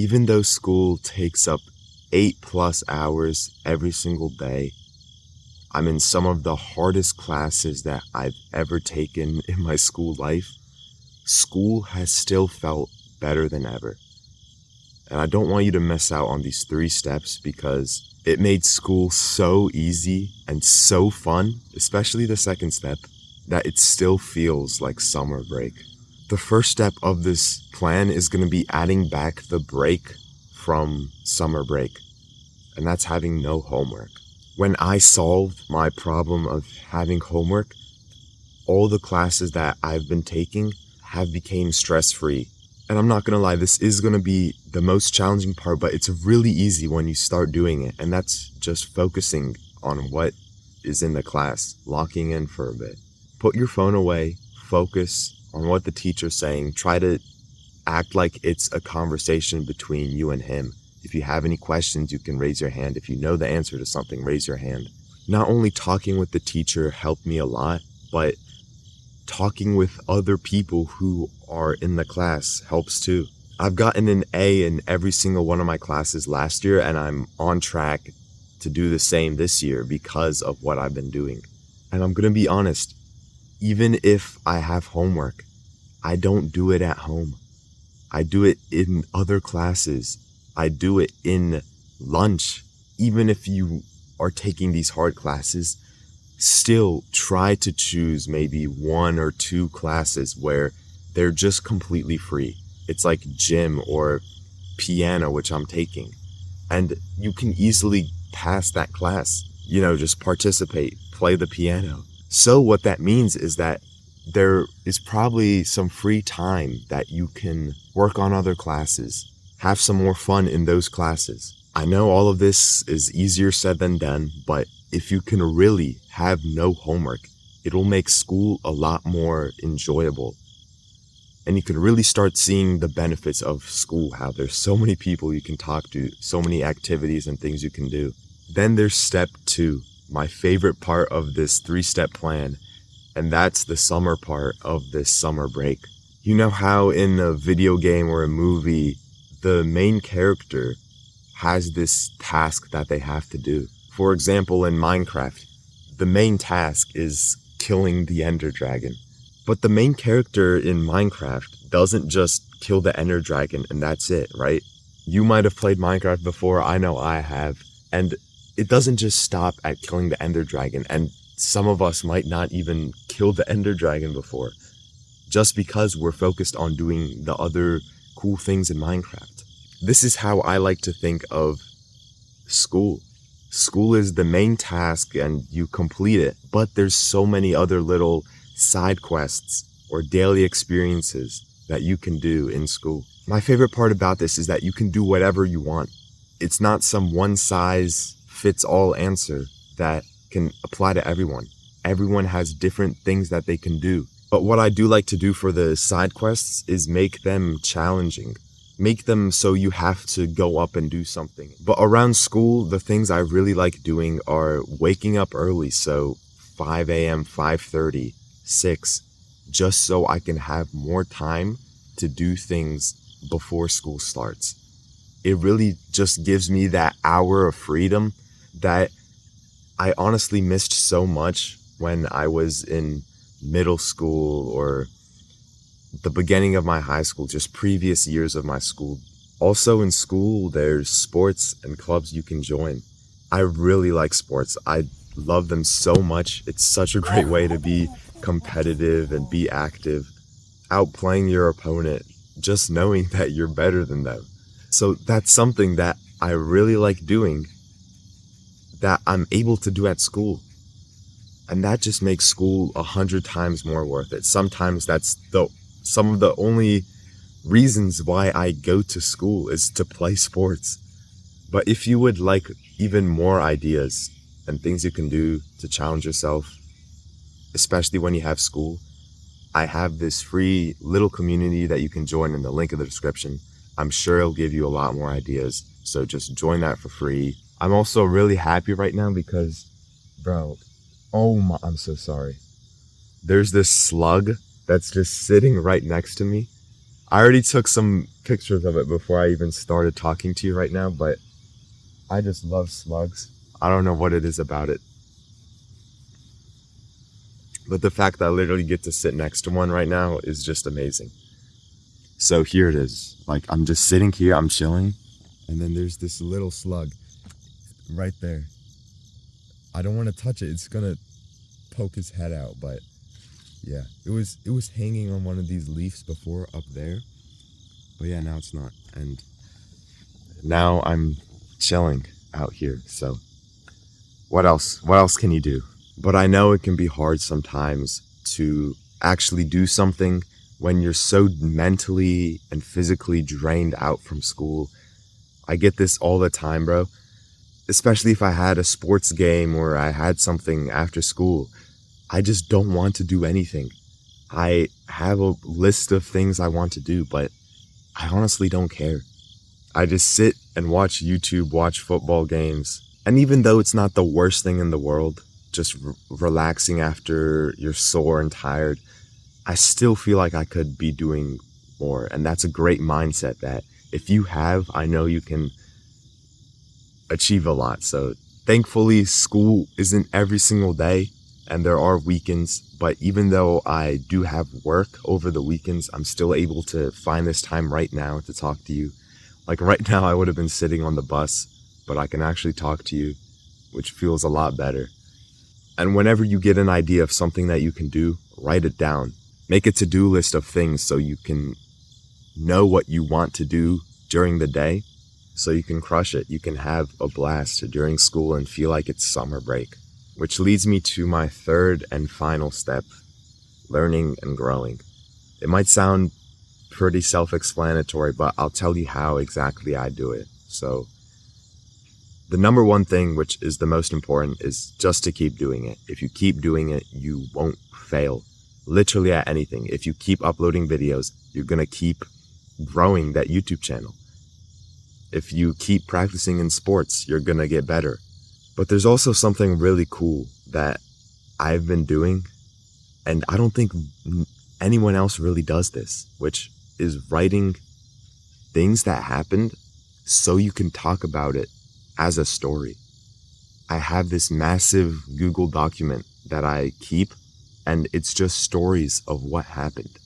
Even though school takes up 8+ hours every single day, I'm in some of the hardest classes that I've ever taken in my school life. School has still felt better than ever. And I don't want you to miss out on these 3 steps because it made school so easy and so fun, especially the second step, that it still feels like summer break. The first step of this plan is going to be adding back the break from summer break, and that's having no homework. When I solved my problem of having homework, all the classes that I've been taking have become stress-free. And I'm not going to lie, this is going to be the most challenging part, but it's really easy when you start doing it. And that's just focusing on what is in the class, locking in for a bit. Put your phone away, focus on what the teacher's saying. Try to act like it's a conversation between you and him. If you have any questions, you can raise your hand. If you know the answer to something, raise your hand. Not only talking with the teacher helped me a lot, but talking with other people who are in the class helps too. I've gotten an A in every single one of my classes last year, and I'm on track to do the same this year because of what I've been doing. And I'm gonna be honest, even if I have homework, I don't do it at home. I do it in other classes. I do it in lunch. Even if you are taking these hard classes, still try to choose maybe 1 or 2 classes where they're just completely free. It's like gym or piano, which I'm taking. And you can easily pass that class, just participate, play the piano. So what that means is that there is probably some free time that you can work on other classes, have some more fun in those classes. I know all of this is easier said than done, but if you can really have no homework, it'll make school a lot more enjoyable. And you can really start seeing the benefits of school, how there's so many people you can talk to, so many activities and things you can do. Then there's step 2, my favorite part of this 3-step plan, and that's the summer part of this summer break. You know how in a video game or a movie, the main character has this task that they have to do. For example, in Minecraft, the main task is killing the Ender Dragon. But the main character in Minecraft doesn't just kill the Ender Dragon and that's it, right? You might have played Minecraft before, I know I have, and it doesn't just stop at killing the Ender Dragon, and some of us might not even kill the Ender Dragon before, just because we're focused on doing the other cool things in Minecraft. This is how I like to think of school. School is the main task and you complete it, but there's so many other little side quests or daily experiences that you can do in school. My favorite part about this is that you can do whatever you want. It's not some one-size-fits-all answer that can apply to everyone. Everyone has different things that they can do. But what I do like to do for the side quests is make them challenging. Make them so you have to go up and do something. But around school, the things I really like doing are waking up early, so 5 a.m., 5:30, 6, just so I can have more time to do things before school starts. It really just gives me that hour of freedom that I honestly missed so much when I was in middle school or the beginning of my high school, just previous years of my school. Also in school, there's sports and clubs you can join. I really like sports. I love them so much. It's such a great way to be competitive and be active, outplaying your opponent, just knowing that you're better than them. So that's something that I really like doing that I'm able to do at school. And that just makes school 100 times more worth it. Sometimes that's some of the only reasons why I go to school is to play sports. But if you would like even more ideas and things you can do to challenge yourself, especially when you have school, I have this free little community that you can join in the link in the description. I'm sure it'll give you a lot more ideas, so just join that for free. I'm also really happy right now because, I'm so sorry. There's this slug that's just sitting right next to me. I already took some pictures of it before I even started talking to you right now, but I just love slugs. I don't know what it is about it. But the fact that I literally get to sit next to one right now is just amazing. So here it is. Like, I'm just sitting here, I'm chilling, and then there's this little slug right there. I don't want to touch it. It's gonna poke his head out, but yeah, it was hanging on one of these leaves before up there, but yeah, now it's not. And now I'm chilling out here. So what else can you do? But I know it can be hard sometimes to actually do something when you're so mentally and physically drained out from school. I get this all the time, bro. Especially if I had a sports game or I had something after school. I just don't want to do anything. I have a list of things I want to do, but I honestly don't care. I just sit and watch YouTube, watch football games. And even though it's not the worst thing in the world, just relaxing after you're sore and tired, I still feel like I could be doing more. And that's a great mindset that if you have, I know you can achieve a lot. So thankfully, school isn't every single day and there are weekends, but even though I do have work over the weekends, I'm still able to find this time right now to talk to you. Like right now, I would have been sitting on the bus, but I can actually talk to you, which feels a lot better. And whenever you get an idea of something that you can do, write it down. Make a to-do list of things so you can know what you want to do during the day, so you can crush it. You can have a blast during school and feel like it's summer break. Which leads me to my third and final step, learning and growing. It might sound pretty self-explanatory, but I'll tell you how exactly I do it. So the number one thing, which is the most important, is just to keep doing it. If you keep doing it, you won't fail. Literally at anything. If you keep uploading videos, you're going to keep growing that YouTube channel. If you keep practicing in sports, you're going to get better. But there's also something really cool that I've been doing, and I don't think anyone else really does this, which is writing things that happened so you can talk about it as a story. I have this massive Google document that I keep, and it's just stories of what happened.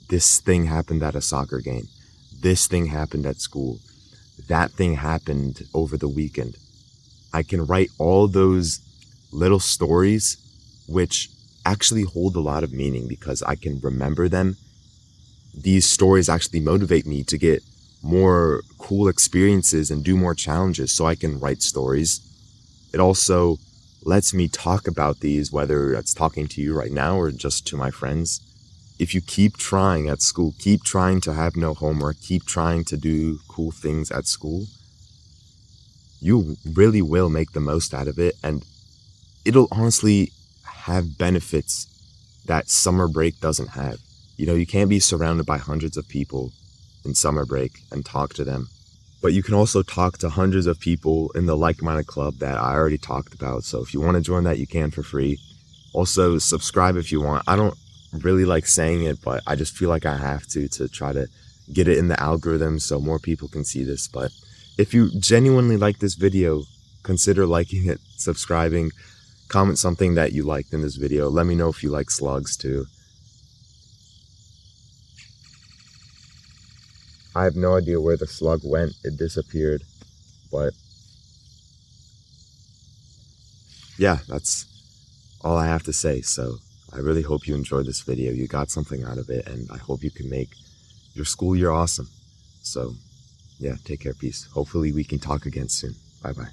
This thing happened at a soccer game. This thing happened at school. That thing happened over the weekend. I can write all those little stories, which actually hold a lot of meaning because I can remember them. These stories actually motivate me to get more cool experiences and do more challenges so I can write stories. It also lets me talk about these, whether it's talking to you right now or just to my friends. If you keep trying at school, keep trying to have no homework, keep trying to do cool things at school, you really will make the most out of it, and it'll honestly have benefits that summer break doesn't have. You know, you can't be surrounded by hundreds of people in summer break and talk to them, but you can also talk to hundreds of people in the like-minded club that I already talked about. So if you want to join that, you can for free. Also, subscribe if you want. I don't really like saying it, but I just feel like I have to try to get it in the algorithm so more people can see this. But if you genuinely like this video, consider liking it, subscribing, comment something that you liked in this video. Let me know if you like slugs too. I have no idea where the slug went. It disappeared. But yeah, that's all I have to say. So I really hope you enjoyed this video. You got something out of it, and I hope you can make your school year awesome. So yeah, take care, peace. Hopefully we can talk again soon. Bye-bye.